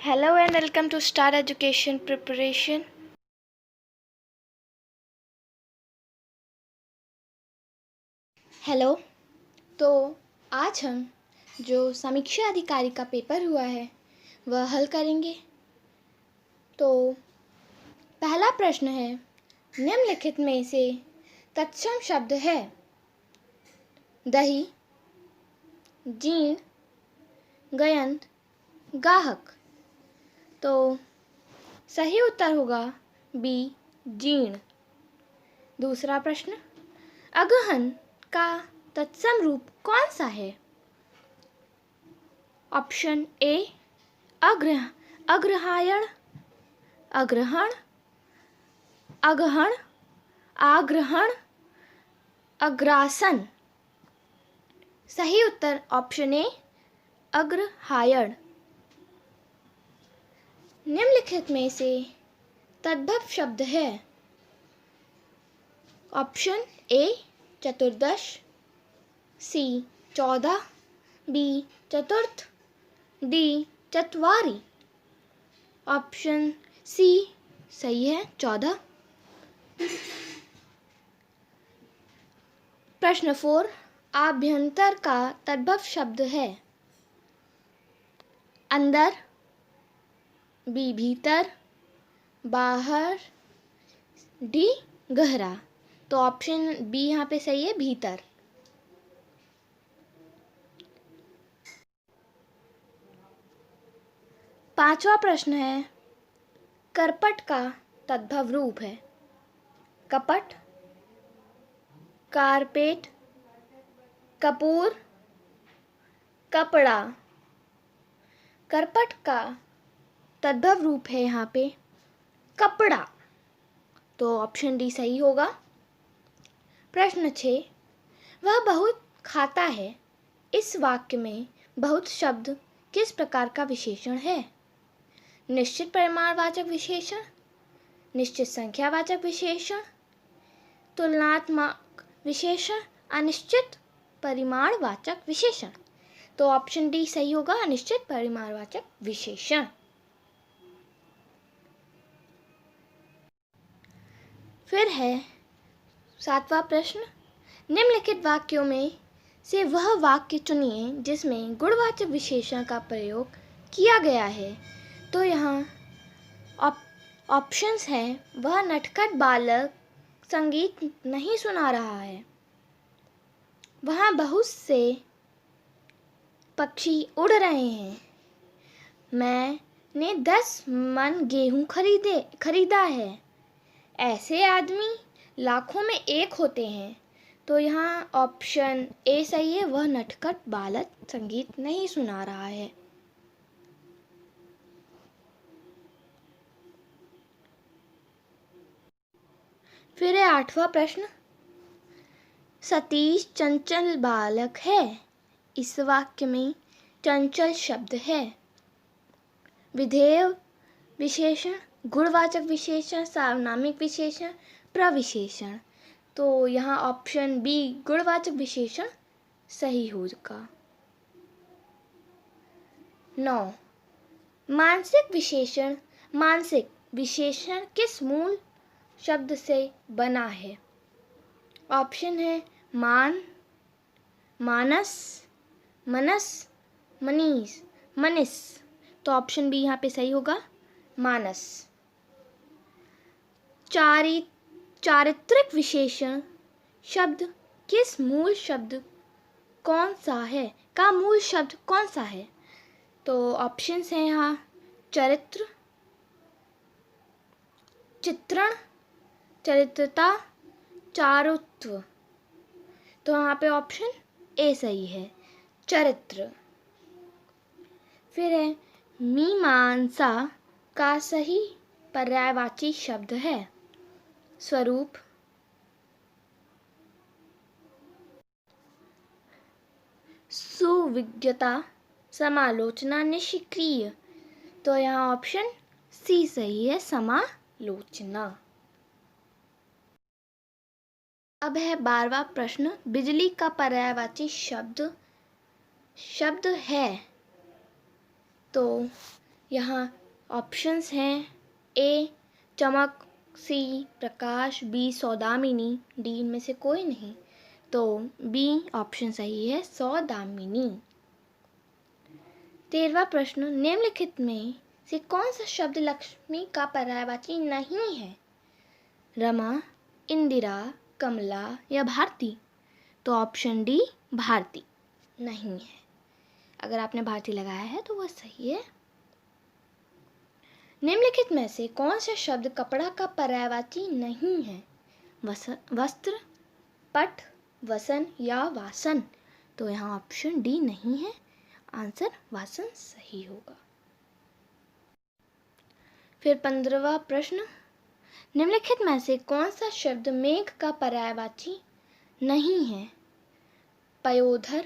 Hello and welcome to Star Education Preparation. Hello. तो आज हम जो समीक्षा अधिकारी का पेपर हुआ है वह हल करेंगे। तो पहला प्रश्न है, निम्नलिखित में से तत्सम शब्द है दही, जीर्ण, गयंत, गाहक। तो सही उत्तर होगा बी, जीर्ण। दूसरा प्रश्न, अगहन का तत्सम रूप कौन सा है? ऑप्शन ए अग्रहायण, अग्रहण, अगहण, आग्रहण, अग्रासन। सही उत्तर ऑप्शन ए अग्रहायण। निम्नलिखित में से तद्भव शब्द है ऑप्शन ए चतुर्दश, सी 14, बी चतुर्थ, डी चत्वारि। ऑप्शन सी सही है 14। प्रश्न 4, आभ्यंतर का तद्भव शब्द है अंदर, बी भीतर, बाहर, डी गहरा। तो ऑप्शन बी यहाँ पे सही है, भीतर। पांचवा प्रश्न है, करपट का तद्भव रूप है कपट, कारपेट, कपूर, कपड़ा। करपट का तद्भव रूप है यहाँ पे कपड़ा। तो ऑप्शन डी सही होगा। प्रश्न 6, वह बहुत खाता है। इस वाक्य में बहुत शब्द किस प्रकार का विशेषण है? निश्चित परिमाणवाचक विशेषण, निश्चित संख्यावाचक विशेषण, तुलनात्मक विशेषण, अनिश्चित परिमाणवाचक विशेषण। तो ऑप्शन डी सही होगा, अनिश्चित परिमाणवाचक विशेषण। फिर है 7वां प्रश्न, निम्नलिखित वाक्यों में से वह वाक्य चुनिए जिसमें गुणवाचक विशेषण का प्रयोग किया गया है। तो यहाँ ऑप्शंस हैं, वह नटखट बालक संगीत नहीं सुना रहा है, वहाँ बहुत से पक्षी उड़ रहे हैं, मैंने 10 मन गेहूं खरीदा है, ऐसे आदमी लाखों में एक होते हैं। तो यहाँ ऑप्शन ए सही है, वह नटखट बालक संगीत नहीं सुना रहा है। फिर है 8वां प्रश्न, सतीश चंचल बालक है। इस वाक्य में चंचल शब्द है विधेय विशेषण, गुणवाचक विशेषण, सार्वनामिक विशेषण, प्रविशेषण। तो यहाँ ऑप्शन बी गुणवाचक विशेषण सही होगा। 9, मानसिक विशेषण। मानसिक विशेषण किस मूल शब्द से बना है? ऑप्शन है मान, मानस, मनस, मनीष, मनिस। तो ऑप्शन बी यहाँ पे सही होगा, मानस। चारित्रिक विशेषण शब्द किस मूल शब्द कौन सा है का मूल शब्द कौन सा है? तो ऑप्शंस हैं यहाँ चरित्र, चित्रण, चरित्रता, चारुत्व। तो यहाँ पे ऑप्शन ए सही है, चरित्र। फिर है मीमांसा का सही पर्यायवाची शब्द है स्वरूप, सुविज्ञता, समालोचना, निष्क्रिय। तो यहाँ ऑप्शन सी सही है, समालोचना। अब है 12वां प्रश्न, बिजली का पर्यायवाची शब्द है। तो यहाँ ऑप्शंस हैं ए चमक, सी प्रकाश, बी सौदामिनी, डी इनमें से कोई नहीं। तो बी ऑप्शन सही है, सौदामिनी। 13वां प्रश्न, निम्नलिखित में से कौन सा शब्द लक्ष्मी का पर्यायवाची नहीं है? रमा, इंदिरा, कमला या भारती? तो ऑप्शन डी भारती नहीं है। अगर आपने भारती लगाया है तो वह सही है। निम्नलिखित में से कौन सा शब्द कपड़ा का पर्यायवाची नहीं है? वस्त्र, पट, वसन या वासन? तो यहाँ ऑप्शन डी नहीं है, आंसर वासन सही होगा। फिर 15वां प्रश्न, निम्नलिखित में से कौन सा शब्द मेघ का पर्यायवाची नहीं है? पयोधर,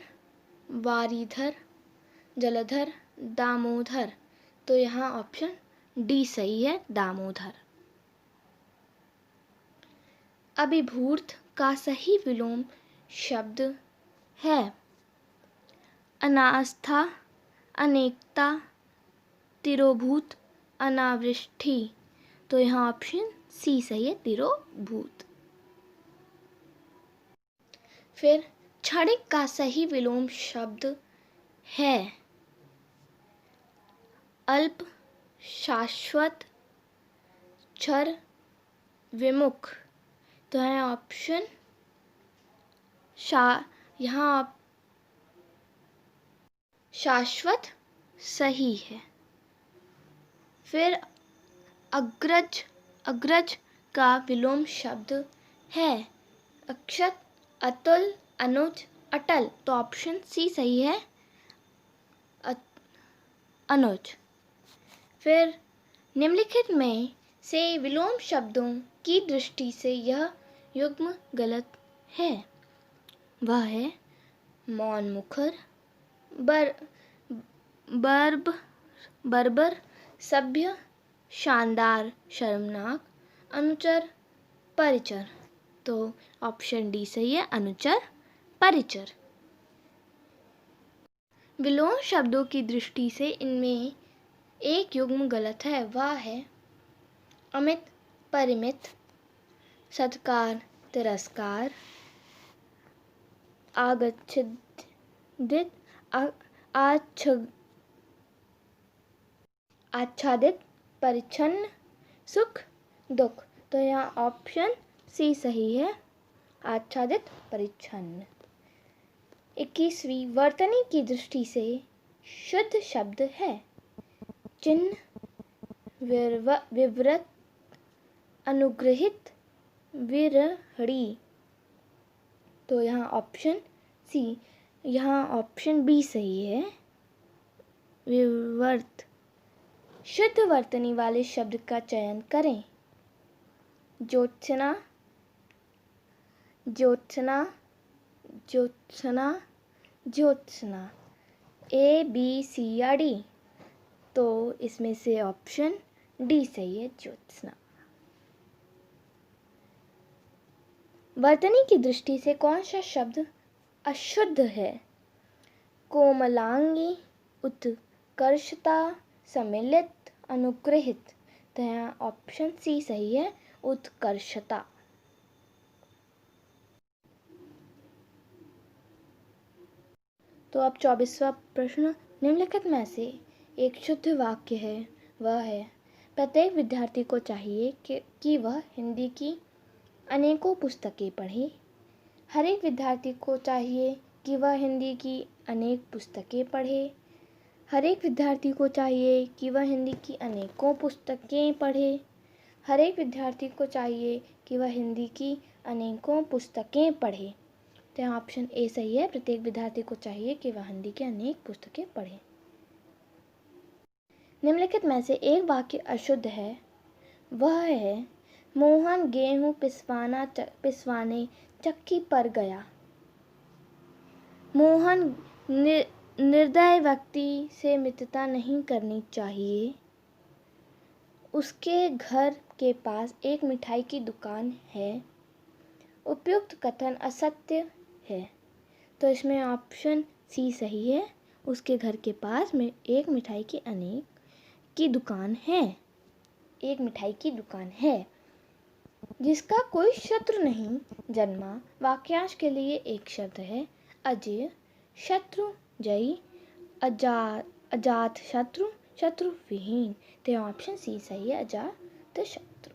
वारीधर, जलधर, दामोदर? तो यहाँ ऑप्शन डी सही है, दामोदर। अभिभूत का सही विलोम शब्द है अनास्था, अनेकता, तिरोभूत, अनावृष्टि? तो यहाँ ऑप्शन सी सही है, तिरोभूत। फिर क्षणिक का सही विलोम शब्द है अल्प, शाश्वत, क्षर, विमुख? तो है ऑप्शन यहाँ शाश्वत सही है। फिर अग्रज, अग्रज का विलोम शब्द है अक्षत, अतुल, अनुज, अटल? तो ऑप्शन सी सही है, अनुज। फिर निम्नलिखित में से विलोम शब्दों की दृष्टि से यह युग्म गलत है। वह है मौन मुखर, बर्बर, सभ्य, शानदार, शर्मनाक, अनुचर, परिचर? तो ऑप्शन डी सही है, अनुचर, परिचर। विलोम शब्दों की दृष्टि से इनमें एक युग्म गलत है। वह है अमित, परिमित, सत्कार, तिरस्कार, आच्छादित, आच्छादित, परिच्छन्न, सुख, दुख? तो यहाँ ऑप्शन सी सही है, आच्छादित, परिच्छन्न। 21वीं वर्तनी की दृष्टि से शुद्ध शब्द है चिन्ह, विवृत, अनुग्रहित, विरहणी? तो यहाँ ऑप्शन सी, यहाँ ऑप्शन बी सही है, विवर्त। शुद्ध वर्तनी वाले शब्द का चयन करें ज्योत्सना, ज्योत्सना, ज्योत्सना, ज्योत्सना? ए, बी, सी या डी? तो इसमें से ऑप्शन डी सही है, ज्योत्सना। वर्तनी की दृष्टि से कौन सा शब्द अशुद्ध है? कोमलांगी, उत्कर्षता, सम्मिलित, अनुग्रहित? तो यहाँ ऑप्शन सी सही है, उत्कर्षता। तो अब 24वां प्रश्न, निम्नलिखित में से एक शुद्ध वाक्य है, वह है प्रत्येक विद्यार्थी को चाहिए कि वह हिंदी की अनेकों पुस्तकें पढ़े। हर एक विद्यार्थी को चाहिए कि वह हिंदी की अनेक पुस्तकें पढ़े। हर एक विद्यार्थी को चाहिए कि वह हिंदी की अनेकों पुस्तकें पढ़े। हर एक विद्यार्थी को चाहिए कि वह हिंदी की अनेकों पुस्तकें पढ़े। तो यहाँ ऑप्शन ए सही है, प्रत्येक विद्यार्थी को चाहिए कि वह हिंदी की अनेक पुस्तकें पढ़े। निम्नलिखित में से एक वाक्य अशुद्ध है, वह है मोहन गेहूं पिसवाने चक्की पर गया। मोहन निर्दय व्यक्ति से मित्रता नहीं करनी चाहिए। उसके घर के पास एक मिठाई की दुकान है। उपयुक्त कथन असत्य है। तो इसमें ऑप्शन सी सही है, उसके घर के पास में एक मिठाई की की दुकान है। एक मिठाई की दुकान है जिसका कोई शत्रु नहीं जन्मा। वाक्यांश के लिए एक शब्द है अजेय, शत्रु जयी, अजात शत्रु, शत्रु विहीन। तो ऑप्शन सी सही है, अजात शत्रु।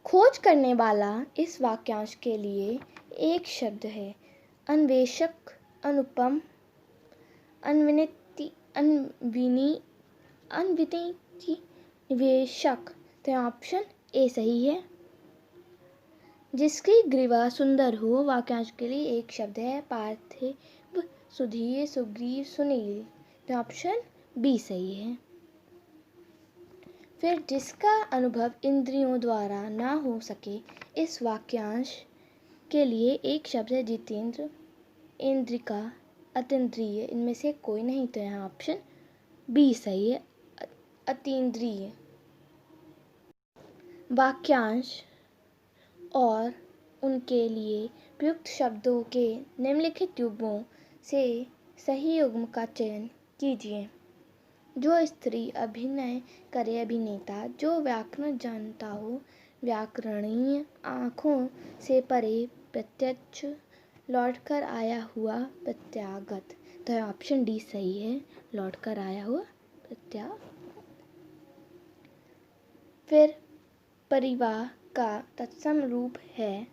खोज करने वाला इस वाक्यांश के लिए एक शब्द है अन्वेषक, अनुपम, अनविनीति, निवेशक। तो ऑप्शन ए सही है। जिसकी ग्रीवा सुंदर हो, वाक्यांश के लिए एक शब्द है पार्थिव, सुधीर, सुग्रीव, सुनील। तो ऑप्शन बी सही है। फिर जिसका अनुभव इंद्रियों द्वारा ना हो सके, इस वाक्यांश के लिए एक शब्द है जितेंद्र, इंद्रिका, अतीन्द्रिय। इनमें से कोई नहीं। तो यहाँ ऑप्शन बी सही है, अतीन्द्रिय। वाक्यांश और उनके लिए प्रयुक्त शब्दों के निम्नलिखित युग्मों से सही युग्म का चयन कीजिए। जो स्त्री अभिनय करे, अभिनेता। जो व्याकरण जानता हो, व्याकरणीय। आँखों से परे, प्रत्यक्ष। लौटकर आया हुआ, प्रत्यागत। तो ऑप्शन डी सही है, लौटकर आया हुआ, प्रत्यागत। फिर परिवाह का तत्सम रूप है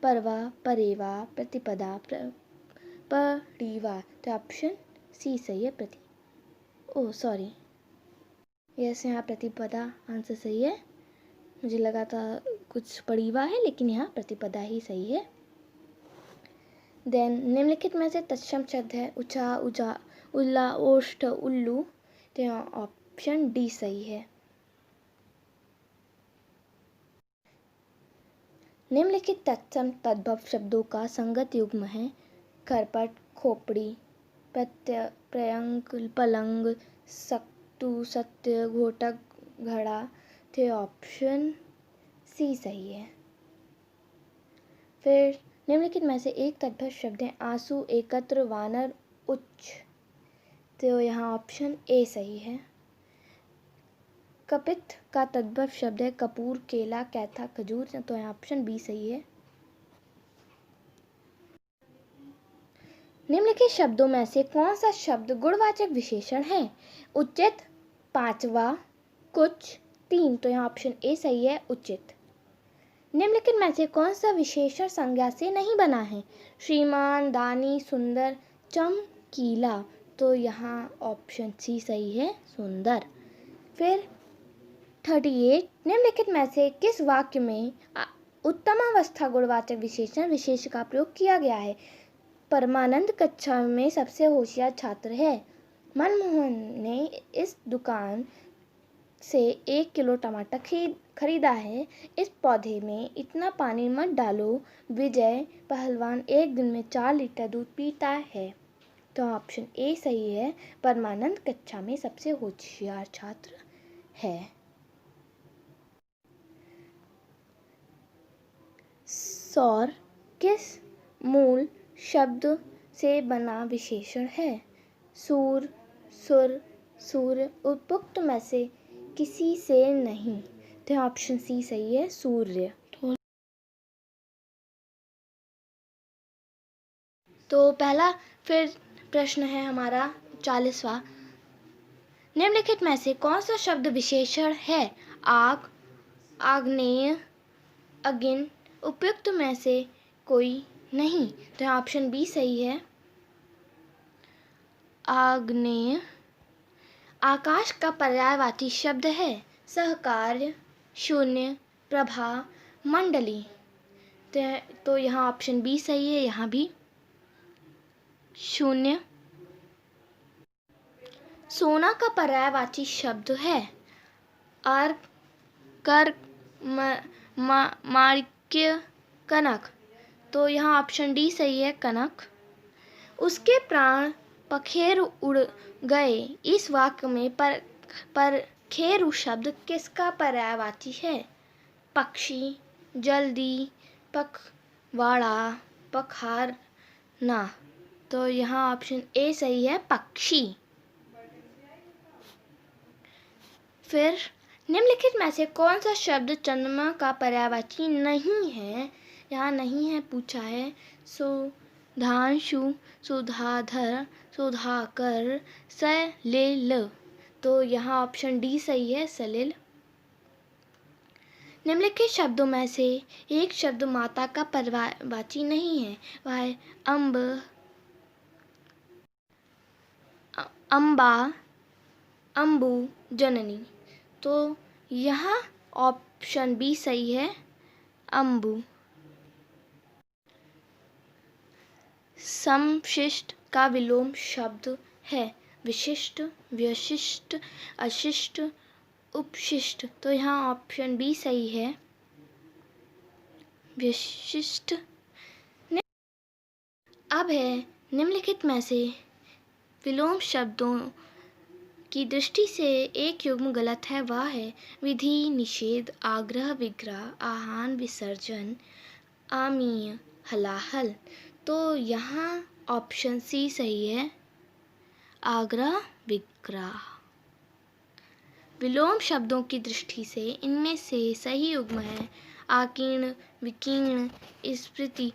परवा, परेवा, प्रतिपदा, परिवाह। तो ऑप्शन सी सही है, सॉरी, यस, यहाँ प्रतिपदा आंसर सही है। मुझे लगा था कुछ परिवा है, लेकिन यहाँ प्रतिपदा ही सही है। देन निम्नलिखित में से तत्सम शब्द है उचा, उजा, उल्ला, ओष्ठ, उल्लू। तो यहाँ ऑप्शन डी सही है। निम्नलिखित तत्सम तद्भव शब्दों का संगत युग्म है खरपट, खोपड़ी, प्रयंक, पलंग, सक्तु, सत्य, घोटक, घड़ा। तो ऑप्शन सी सही है। फिर निम्नलिखित में से एक तद्भव शब्द है आंसू, एकत्र, वानर, उच्च। तो यहाँ ऑप्शन ए सही है। कपित का तद्भव शब्द है कपूर, केला, कैथा, खजूर। तो यहाँ ऑप्शन बी सही है। निम्नलिखित शब्दों में से कौन सा शब्द गुणवाचक विशेषण है? उचित, पांचवा, कुछ, तीन। तो यहाँ ऑप्शन ए सही है, उचित। निम्नलिखित में से कौन सा विशेषण संज्ञा से नहीं बना है? श्रीमान, दानी, सुंदर, चमकीला। तो यहाँ ऑप्शन सी सही है, सुंदर। फिर 38 निम्नलिखित में से किस वाक्य में उत्तमावस्था गुणवाचक विशेष का प्रयोग किया गया है? परमानंद कक्षा में सबसे होशियार छात्र है। मनमोहन ने इस दुकान से 1 किलो टमाटर खरीदा है। इस पौधे में इतना पानी मत डालो। विजय पहलवान एक दिन में 4 लीटर दूध पीता है। तो ऑप्शन ए सही है, परमानंद कक्षा में सबसे होशियार छात्र है। सौर किस मूल शब्द से बना विशेषण है? सूर, सुर, सूर्य। उपयुक्त में से किसी से नहीं। तो ऑप्शन सी सही है, सूर्य। तो पहला फिर प्रश्न है हमारा 40वां। निम्नलिखित में से कौन सा शब्द विशेषण है? आग, आग्नेय, अगिन। उपयुक्त में से कोई नहीं। तो ऑप्शन बी सही है, आग्नेय। आकाश का पर्यायवाची शब्द है सहकार्य, शून्य, प्रभा, मंडली। तो यहाँ ऑप्शन बी सही है, यहाँ भी शून्य। सोना का पर्यायवाची शब्द है अर्क, कर्क, माणिक्य, कनक। तो यहाँ ऑप्शन डी सही है, कनक। उसके प्राण पखेरु उड़ गए। इस वाक्य में पखेरु शब्द किसका पर्यायवाची है? पक्षी, जल्दी, पखवाड़ा, पखारना। तो यहाँ ऑप्शन ए सही है, पक्षी। फिर निम्नलिखित में से कौन सा शब्द चंद्रमा का पर्यायवाची नहीं है? यहाँ नहीं है पूछा है। सुधांशु, सुधाधर, सुधाकर, सलिल। तो यहाँ ऑप्शन डी सही है, सलिल। निम्नलिखित शब्दों में से एक शब्द माता का पर्यायवाची नहीं है, वह है अम्ब, अम्बा, अम्बु, जननी। तो यहाँ ऑप्शन बी सही है, अम्बु। समशिष्ट का विलोम शब्द है विशिष्ट, व्यशिष्ट, अशिष्ट, उपशिष्ट। तो यहाँ ऑप्शन बी सही है, विशिष्ट। अब है निम्नलिखित में से विलोम शब्दों की दृष्टि से एक युग्म गलत है, वह है विधि, निषेध, आग्रह, विग्रह, आह्वान, विसर्जन, आमीय, हलाहल। तो यहाँ ऑप्शन सी सही है, आग्रह, विग्रह। विलोम शब्दों की दृष्टि से इनमें से सही युग्म है आकीर्ण, विकीर्ण, स्मृति,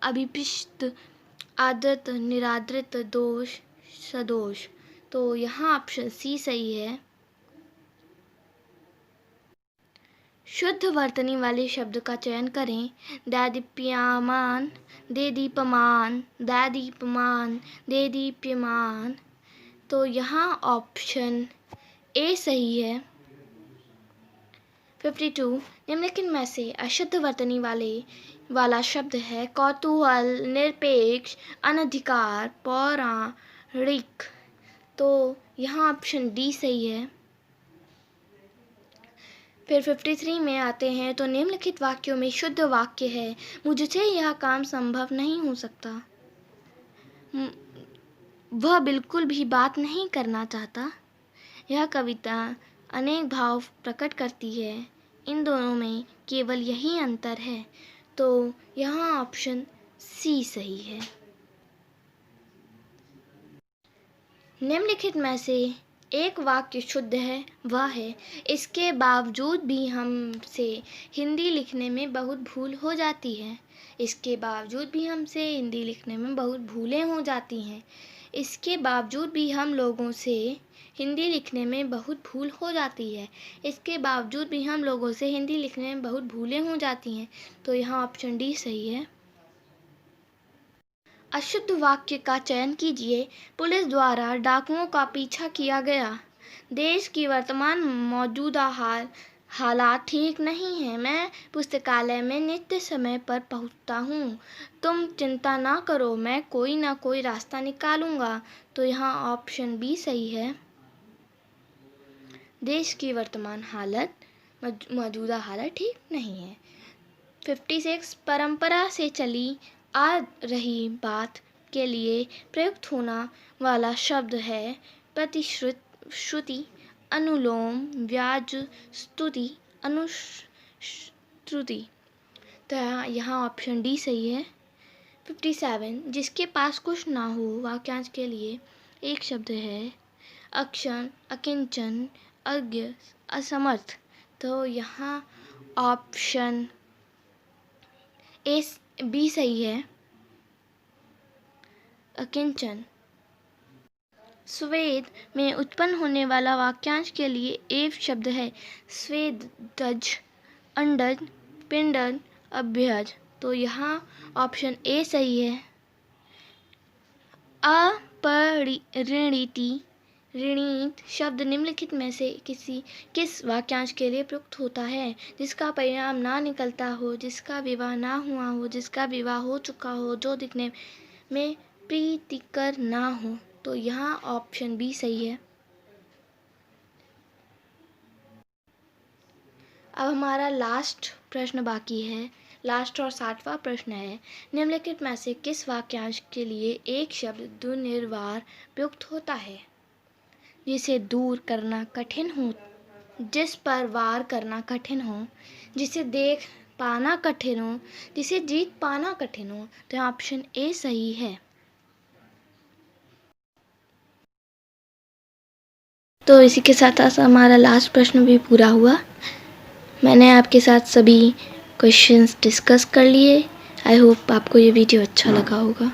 अभिपिष्ट, आदृत, निरादृत, दोष, सदोष। तो यहाँ ऑप्शन सी सही है। शुद्ध वर्तनी वाले शब्द का चयन करें। दैदीप्यमान, देदीप्यमान, दैदीप्यमान, देदीप्यमान। तो यहाँ ऑप्शन ए सही है। 52 निम्नलिखित में से अशुद्ध वर्तनी वाला शब्द है कौतूहल, निरपेक्ष, अनधिकार, पौराणिक। तो यहाँ ऑप्शन डी सही है। फिर 53 में आते हैं तो निम्नलिखित वाक्यों में शुद्ध वाक्य है मुझसे यह काम संभव नहीं हो सकता। वह बिल्कुल भी बात नहीं करना चाहता। यह कविता अनेक भाव प्रकट करती है। इन दोनों में केवल यही अंतर है। तो यहाँ ऑप्शन सी सही है। निम्नलिखित में से एक वाक्य शुद्ध है, वह है इसके बावजूद भी हमसे हिंदी लिखने में बहुत भूल हो जाती है। इसके बावजूद भी हमसे हिंदी लिखने में बहुत भूलें हो जाती हैं। इसके बावजूद भी हम लोगों से हिंदी लिखने में बहुत भूल हो जाती है। इसके बावजूद भी हम लोगों से हिंदी लिखने में बहुत भूलें हो जाती हैं। तो यहाँ ऑप्शन डी सही है। अशुद्ध वाक्य का चयन कीजिए। पुलिस द्वारा डाकुओं का पीछा किया गया। देश की वर्तमान मौजूदा हालात ठीक नहीं है। मैं पुस्तकालय में नित्य समय पर पहुंचता हूँ। तुम चिंता ना करो, मैं कोई ना कोई रास्ता निकालूंगा। तो यहाँ ऑप्शन बी सही है। देश की वर्तमान हालत, मौजूदा हालत ठीक नहीं है। 56 परंपरा से चली आ रही बात के लिए प्रयुक्त होना वाला शब्द है प्रतिश्रुति, अनुलोम, व्याज, स्तुति, अनुश्रुति। तो यहाँ ऑप्शन डी सही है। 57 जिसके पास कुछ ना हो वाक्यांश के लिए एक शब्द है अक्षम, अकिंचन, अज्ञ, असमर्थ। तो यहाँ ऑप्शन ए बी सही है, अकिंचन। स्वेद में उत्पन्न होने वाला वाक्यांश के लिए एक शब्द है स्वेदज, अंडज, पिंडज, अभ्यज। तो यहाँ ऑप्शन ए सही है। अपरिणीति, ऋणीत शब्द निम्नलिखित में से किस वाक्यांश के लिए प्रयुक्त होता है? जिसका परिणाम ना निकलता हो, जिसका विवाह ना हुआ हो, जिसका विवाह हो चुका हो, जो दिखने में प्रीतिकर ना हो। तो यहाँ ऑप्शन बी सही है। अब हमारा लास्ट प्रश्न बाकी है। लास्ट और 60वां प्रश्न है निम्नलिखित में से किस वाक्यांश के लिए एक शब्द दुर्निवार प्रयुक्त होता है? जिसे दूर करना कठिन हो, जिस पर वार करना कठिन हो, जिसे पाना कठिन हो, जिसे जीत पाना कठिन हो, तो ऑप्शन ए सही है। तो इसी के साथ साथ हमारा लास्ट प्रश्न भी पूरा हुआ। मैंने आपके साथ सभी क्वेश्चंस डिस्कस कर लिए। आई होप आपको ये वीडियो अच्छा लगा होगा।